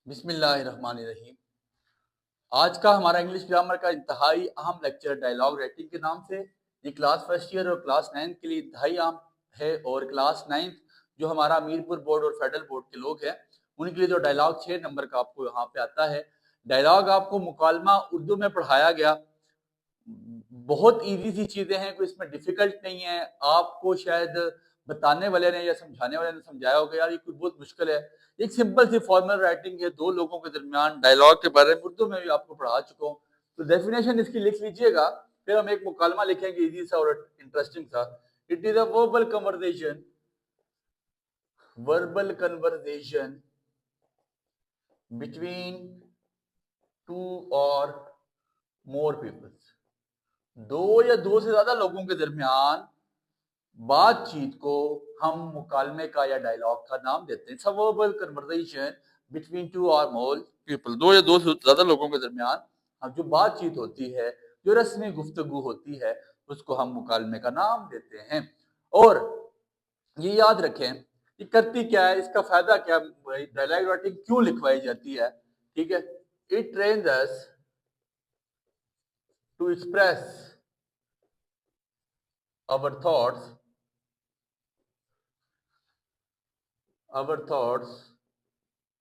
بسم اللہ الرحمن الرحیم۔ آج کا ہمارا انگلش گرامر کا انتہائی اہم لیکچر ڈائلاگ رائٹنگ کے نام سے، یہ کلاس فرسٹ ایئر اور کلاس 9 کے لیے انتہائی اہم ہے، اور کلاس 9 جو ہمارا میرپور بورڈ اور فیڈرل بورڈ کے لوگ ہیں ان کے لیے تو ڈائلاگ 6 نمبر کا آپ کو یہاں پہ آتا ہے۔ ڈائلاگ آپ کو مکالمہ اردو میں پڑھایا گیا، بہت ایزی سی چیزیں ہیں، کوئی اس میں ڈیفیکلٹ نہیں ہے۔ آپ کو شاید بتانے والے نے یا سمجھانے والے نے سمجھایا ہوگا یار یہ کوئی بہت مشکل ہے، ایک سمپل سی فارمل رائٹنگ ہے دو لوگوں کے درمیان۔ ڈائلاگ کے بارے میں اردو میں بھی آپ کو پڑھا چکا ہوں، تو ڈیفینیشن اس کی لکھ لیجئے گا، پھر ہم ایک مکالمہ لکھیں گے ایزی سا اور انٹرسٹنگ سا۔ It is a verbal conversation between two or more people، دو یا دو سے زیادہ لوگوں کے درمیان بات چیت کو ہم مکالمے کا یا ڈائلاگ کا نام دیتے ہیں۔ It's a verbal conversation between two or more people، دو یا دو سے زیادہ لوگوں کے درمیان جو بات چیت ہوتی ہے، جو رسمی گفتگو ہوتی ہے، اس کو ہم مکالمے کا نام دیتے ہیں۔ اور یہ یاد رکھیں یہ کرتی کیا ہے، اس کا فائدہ کیا ہے، ڈائلاگ رائٹنگ کیوں لکھوائی جاتی ہے، ٹھیک ہے۔ It trains us to express our thoughts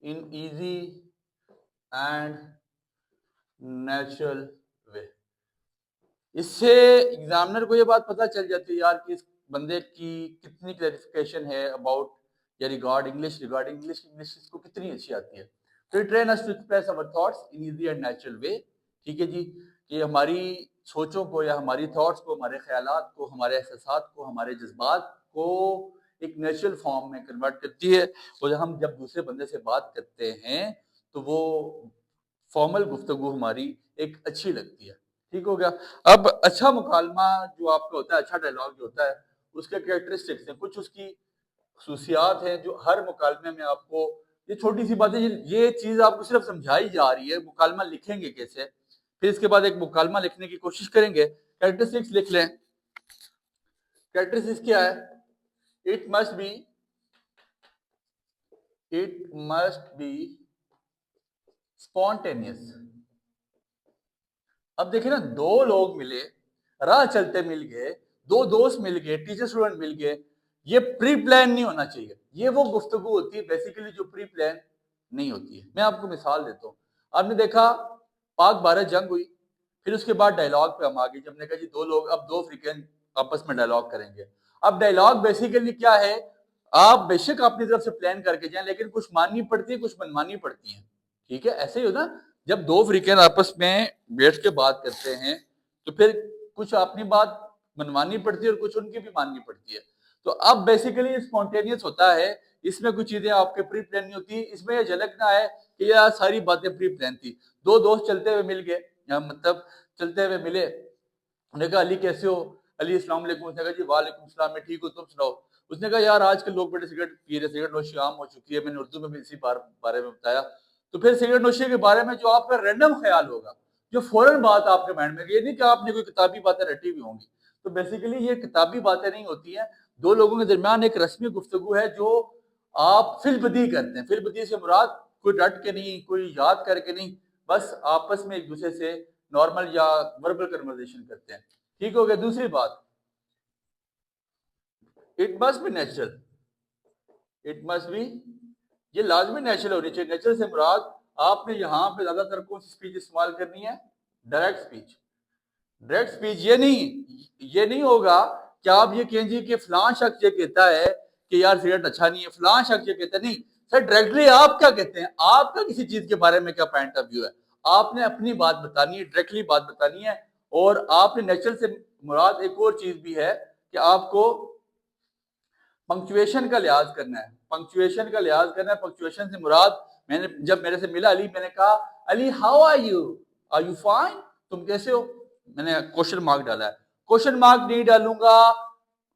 in easy and natural way۔ اس سے ایگزامنر کو یہ بات پتہ چل جاتی ہے یار کہ اس بندے کی کتنی کلیریفیکیشن ہے اباؤٹ یا ریگارڈ انگلش اس کو کتنی اچھی آتی ہے۔ تو train us to express our thoughts in easy and natural way، ٹھیک ہے جی، کہ ہماری سوچوں کو یا ہماری تھاٹس کو، ہمارے خیالات کو، ہمارے احساسات کو، ہمارے جذبات کو ایک نیچرل فارم میں کنورٹ کرتی ہے، اور ہم جب دوسرے بندے سے بات کرتے ہیں تو وہ فارمل گفتگو ہماری ایک اچھی لگتی ہے۔ ٹھیک ہو گیا۔ اب اچھا مکالمہ جو آپ کا ہوتا ہے، اچھا ڈائلاگ جو ہوتا ہے، اس کے کریکٹرسٹکس ہیں، کچھ اس کی خصوصیات ہیں جو ہر مکالمے میں آپ کو، یہ چھوٹی سی باتیں، یہ چیز آپ کو صرف سمجھائی جا رہی ہے مکالمہ لکھیں گے کیسے، پھر اس کے بعد ایک مکالمہ لکھنے کی کوشش کریں گے۔ کریکٹرسٹکس لکھ لیں۔ کریکٹرسٹکس کیا ہے؟ It must be spontaneous. اب دیکھیں نا، دو لوگ ملے، راہ چلتے مل گئے، دو دوست مل گئے، ٹیچر اسٹوڈنٹ مل گئے، یہ پری پلان نہیں ہونا چاہیے۔ یہ وہ گفتگو ہوتی ہے بیسیکلی جو پری پلان نہیں ہوتی ہے۔ میں آپ کو مثال دیتا ہوں، آپ نے دیکھا پاک بھارت جنگ ہوئی، پھر اس کے بعد ڈائلاگ پہ ہم آگے، جب نے کہا جی دو لوگ، اب دو افریقین آپس میں ڈائلاگ کریں گے۔ اب ڈائلاگ بیسیکلی کیا ہے، آپ بے شک اپنی طرف سے پلان کر کے جائیں، لیکن کچھ ماننی پڑتی ہے، کچھ منمانی پڑتی ہیں، ٹھیک ہے۔ ایسے ہی ہوتا جب دو افریقین آپس میں بیٹھ کے بات کرتے ہیں تو پھر کچھ اپنی بات منوانی پڑتی ہے اور کچھ ان کی بھی ماننی پڑتی ہے۔ تو اب بیسیکلی اسپونٹینیس ہوتا ہے، اس میں کچھ چیزیں آپ کے پری پلان نہیں ہوتی، اس میں یہ جھلک نہ آئے کہ یہ ساری باتیں پری پلان تھی۔ دو دوست چلتے ہوئے مل گئے، مطلب چلتے ہوئے ملے، انہوں نے کہا علی کیسے ہو؟ علی السلام علیکم۔ اس نے کہا جی وعلیکم السلام، میں ٹھیک ہوں، تم سناؤ؟ اس نے کہا یار آج کل لوگ بڑے سگریٹ پی رہے، سگریٹ نوشی عام ہو چکی ہے، میں نے اردو میں بھی اسی بارے میں بتایا۔ تو پھر سگریٹ نوشی کے بارے میں جو آپ کا رینڈم خیال ہوگا، جو فوراً بات آپ کے مائنڈ میں، یہ نہیں کہ آپ نے کوئی کتابی باتیں رٹی ہوئی ہوں گی، تو بیسیکلی یہ کتابی باتیں نہیں ہوتی ہیں، دو لوگوں کے درمیان ایک رسمی گفتگو ہے جو آپ فی البدیہہ کرتے ہیں۔ فی البدیہہ سے مراد کوئی رٹ کے نہیں، کوئی یاد کر کے نہیں، بس آپس میں ایک دوسرے سے نارمل یا وربل کنورزیشن کرتے ہیں۔ ٹھیک ہو گیا۔ دوسری بات، it must be natural. It must be, یہ لازمی نیچرل ہونی چاہیے۔ نیچرل سے مراد آپ نے یہاں پہ زیادہ تر کون سی اسپیچ استعمال کرنی ہے؟ Direct speech. ڈائریکٹ اسپیچ یہ نہیں ہوگا کہ آپ یہ کہیں جی کہ فلاں شخص یہ کہتا ہے کہ یار سگریٹ اچھا نہیں ہے، فلاں شخص یہ کہتا ہے، نہیں سر، ڈائریکٹلی آپ کیا کہتے ہیں، آپ کا کسی چیز کے بارے میں کیا پوائنٹ آف ویو ہے، آپ نے اپنی بات بتانی ہے، ڈائریکٹلی بات بتانی ہے۔ اور آپ نے نیچرل سے مراد ایک اور چیز بھی ہے کہ آپ کو پنکچویشن کا لحاظ کرنا ہے۔ پنکچویشن کا لحاظ کرنا ہے۔ پنکچویشن سے مراد، میں نے جب میرے سے ملا علی، میں نے کہا Ali how are you, are you fine, تم کیسے ہو؟ میں نے کوشچن مارک ڈالا ہے۔ کوشچن مارک نہیں ڈالوں گا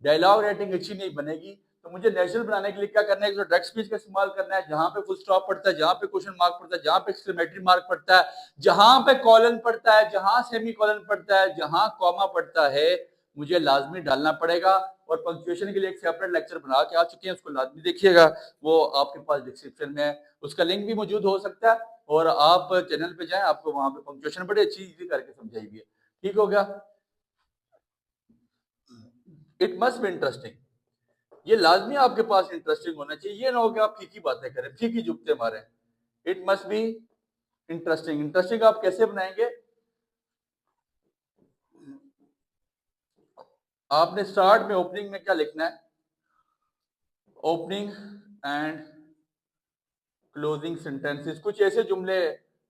ڈائلاگ رائٹنگ اچھی نہیں بنے گی۔ تو مجھے نیچرل بنانے کے لیے کیا کرنا ہے، جو ڈائریکٹ اسپیچ کا استعمال کرنا ہے، جہاں پہ فل سٹاپ پڑتا ہے، جہاں پہ کوشچن مارک پڑتا ہے، جہاں پہ ایکسکلیمیٹری مارک پڑتا ہے، جہاں پہ کولن پڑتا ہے، جہاں سیمی کولن پڑتا ہے، جہاں کوما پڑتا ہے، مجھے لازمی ڈالنا پڑے گا، اور پنکچویشن کے لیے ایک سیپریٹ لیکچر بنا کے آ چکے ہیں، اس کو لازمی دیکھیے گا، وہ آپ کے پاس ڈسکرپشن میں ہے، اس کا لنک بھی موجود ہو سکتا ہے، اور آپ چینل پہ جائیں، آپ کو وہاں پہ پنکچویشن بڑی اچھی ایزی کر کے سمجھائی گئی ہے. ٹھیک ہو گیا. اٹ مسٹ بی انٹرسٹنگ، یہ لازمی آپ کے پاس انٹرسٹنگ ہونا چاہیے، یہ نہ ہو کہ آپ پھیکی باتیں کریں، پھیکی جگتے ماریں. It must be interesting. Interesting آپ کیسے بنائیں گے؟ آپ نے سٹارٹ میں اوپننگ میں کیا لکھنا ہے؟ اوپننگ اینڈ کلوزنگ سینٹینسز، کچھ ایسے جملے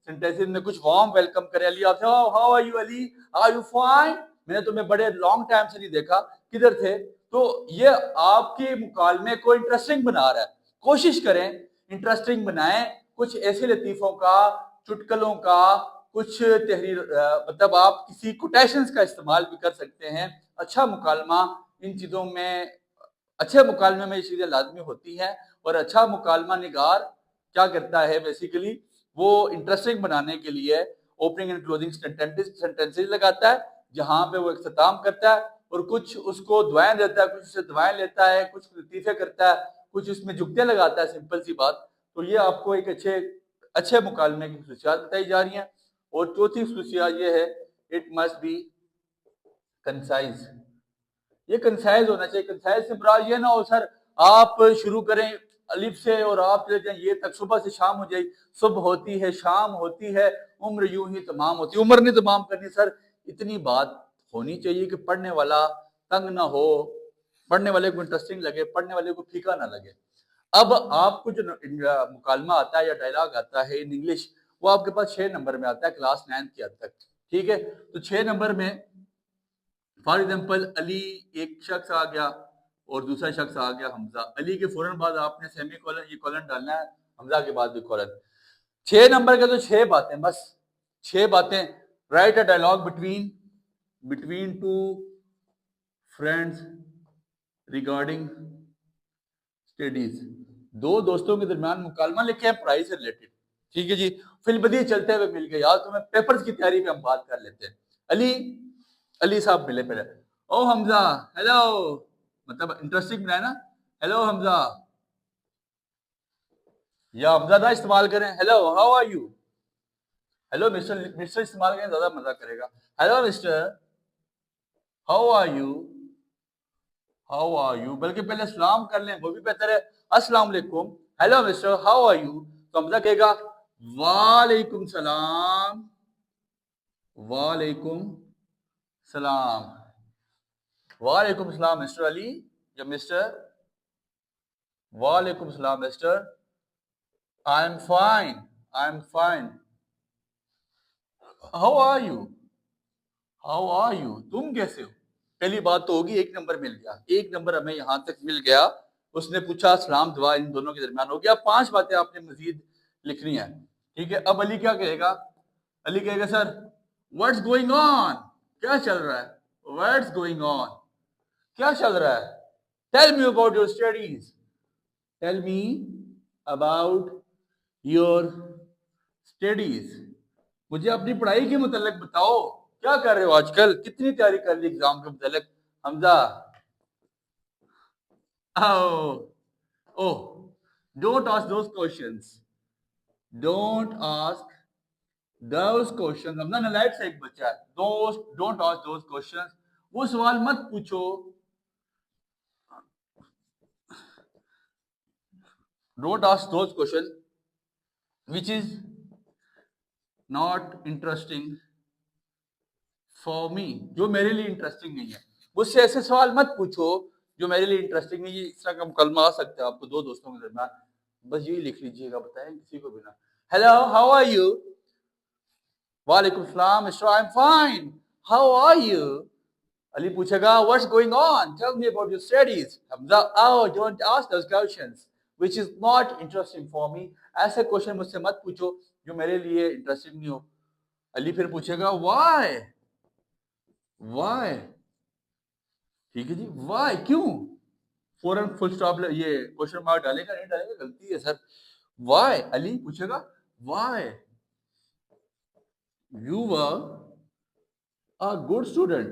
سینٹینسز میں کچھ وارم ویلکم کریں. علی آپ سے how are you Ali, are you fine, میں نے تمہیں بڑے لانگ ٹائم سے نہیں دیکھا، کدھر تھے؟ تو یہ آپ کے مکالمے کو انٹرسٹنگ بنا رہا ہے. کوشش کریں انٹرسٹنگ بنائیں، کچھ ایسے لطیفوں کا، چٹکلوں کا، کچھ تحریر، مطلب آپ کسی کوٹیشنز کا استعمال بھی کر سکتے ہیں. اچھا مکالمہ ان چیزوں میں، اچھے مکالمے میں یہ چیزیں لازمی ہوتی ہیں. اور اچھا مکالمہ نگار کیا کرتا ہے بیسیکلی، وہ انٹرسٹنگ بنانے کے لیے اوپننگ اینڈ کلوزنگ سینٹینسز لگاتا ہے، جہاں پہ وہ اختتام کرتا ہے، اور کچھ اس کو دعائیں دیتا ہے، کچھ اس سے دعائیں لیتا ہے، کچھ لطیفے کرتا ہے، کچھ اس میں جگتے لگاتا ہے. سمپل سی بات. تو یہ آپ کو ایک اچھے مکالمے کی خصوصیات بتائی جا رہی ہیں. اور چوتھی خصوصیت یہ ہے، اٹ مسٹ بی کنسائز. یہ کنسائز ہونا چاہیے. کنسائز سے مراد یہ نہ ہو سر آپ شروع کریں الف سے اور آپ چلے جائیں یہ تک، صبح سے شام ہو جائے، صبح ہوتی ہے شام ہوتی ہے، عمر یوں ہی تمام ہوتی ہے. عمر نہیں تمام کرنی سر، اتنی بات ہونی چاہیے کہ پڑھنے والا تنگ نہ ہو، پڑھنے والے کو انٹرسٹنگ لگے، پڑھنے والے کو پھیکا نہ لگے. اب آپ کو جو مکالمہ آتا ہے یا ڈائلاگ آتا ہے ان انگلش، وہ آپ کے پاس 6 نمبر میں آتا ہے کلاس 9 کی حد تک. ٹھیک ہے. تو 6 نمبر میں فار ایگزامپل علی ایک شخص آ گیا اور دوسرا شخص آ گیا حمزہ. علی کے فوراً بعد آپ نے سیمی کولن، یہ کولن ڈالنا ہے، حمزہ کے بعد بھی کولن. 6 نمبر کے تو 6 باتیں، بس 6 باتیں. Write a dialogue between two friends regarding studies. 2 دوستوں کے درمیان مکالمہ لکھے ہیں پڑھائی سے ریلیٹڈ. ٹھیک ہے جی. فی البدیہہ چلتے ہوئے مل گئے، یار تمہیں پیپرز کی تیاری پہ ہم بات کر لیتے ہیں. علی صاحب ملے پہلے، او حمزہ ہیلو، مطلب انٹرسٹنگ بنائے نا، ہیلو حمزہ، یا حمزہ نہ استعمال کریں، hello how are you. Hello mister استعمال کریں زیادہ مزہ کرے گا. Hello mister how are you, how are you, بلکہ پہلے سلام کر لیں وہ بھی بہتر ہے. السلام علیکم، hello mister how are you. تو حمزہ کہے گا وعلیکم السلام، وعلیکم السلام، وعلیکم السلام مسٹر علی یا مسٹر، وعلیکم السلام mister, I am fine, I am fine, how are you, how are you, تم کیسے ہو. پہلی بات تو ہوگی 1 نمبر مل گیا، 1 نمبر ہمیں یہاں تک مل گیا. اس نے پوچھا سلام دعا ان دونوں کے درمیان ہو گیا. 5 باتیں آپ نے مزید لکھنی ہیں. ٹھیک ہے. اب علی کیا کہے گا؟ علی کہے گا سر واٹس گوئنگ آن، کیا چل رہا ہے، واٹس گوئنگ آن، کیا چل رہا ہے. Tell me about your studies, tell me about your studies, مجھے اپنی پڑھائی کے متعلق بتاؤ، کیا کر رہے ہو آج کل، کتنی تیاری کر لی ایگزام کے متعلق. Hamza don't ask those questions, don't ask those questions. Hamza نالائق سے ایک بچہ ہے. ڈونٹ آسک دوز کوشچنز، وہ سوال مت پوچھو. Don't ask those question which is not interesting for me، جو میرے لیے انٹرسٹنگ نہیں ہے. مجھ سے ایسے سوال مت پوچھو جو میرے لیے انٹرسٹنگ نہیں ہے. اس طرح کا مکالمہ آ سکتا ہے آپ کو 2 دوستوں کے درمیان. بس یہی لکھ لیجئے گا، بتائیں کسی کو بھی نہ. ہیلو ہاؤ آر یو، وعلیکم السلام mister I am fine, how are you. Ali پوچھے گا what's going on, tell me about your studies. Hamza don't ask those questions which is not interesting for me، ایسے کوشچن مجھ سے مت پوچھو جو میرے لیے انٹرسٹنگ نہیں ہو. علی پھر پوچھے گا why، why، ٹھیک ہے جی، why، کیوں. فوراً فل اسٹاپ یہ کوشچن مارک ڈالے گا نہیں ڈالے گا، غلطی ہے سر. why، علی پوچھے گا why you were a good student،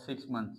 6 months,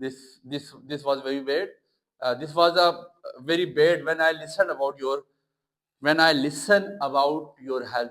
this was very bad, this was a very bad when I listened about your, when I listen about your health,